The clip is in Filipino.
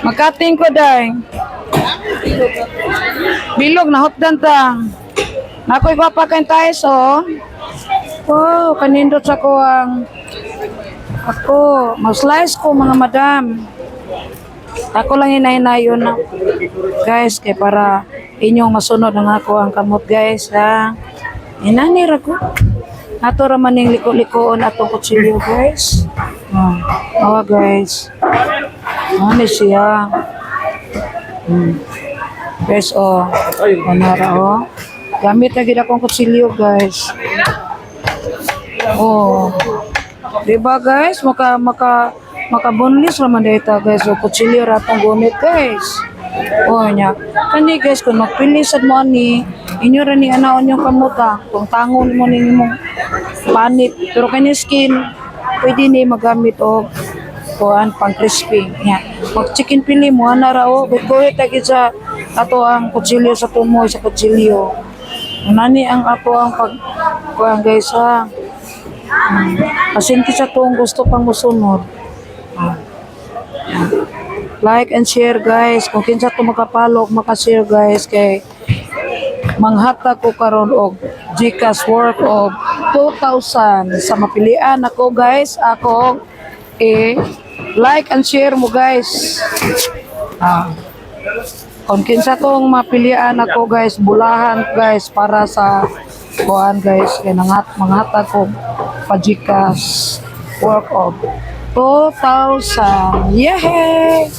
Makating ko day. Bilog na hotdan ta. Nakoy gwapa kay tayo oh. Oh, kanindot sa ko ang ako, mag-slice ko mga madam. Ako lang hinay-hinayon na. Guys, kay para inyong masunod ng ako ang kamot guys ha. Inanira ko. Ato ra maning liko-likoon atong kutsilyo guys. Oh, guys. Ano siya? Guys, oh. Anara, oh. Gamit na gid akong kutsilyo guys. Oh. Diba guys? Makabunlis naman dito guys. So, kutsilyo ratong gumit guys. Oh, nya. Kani guys, kung magpilisad mo ni, inyo rin ni anaon yung kamuta. Kung tangon mo ni mong panit. Pero kanya skin, pwede ni magamit o kuhan pang crispy. Nya. Mag chicken pili mo, anara o. Bikuhit agad sa ato ang kutsilyo sa tumoy sa kutsilyo. Nani ang ato ang kuhan guys ha. Pasinti sa tuong gusto pang musunod. Like and share guys. Kung kinsa to makapalo, makashare guys kay manghatag ko karon og GCash worth of 2,000 sa mapilian ako guys. Ako like and share mo guys. Kung kinsa tong mapilian ako guys, bulahan guys para sa kuan guys kay manghatag ko pa GCash worth of 2,000. Yay!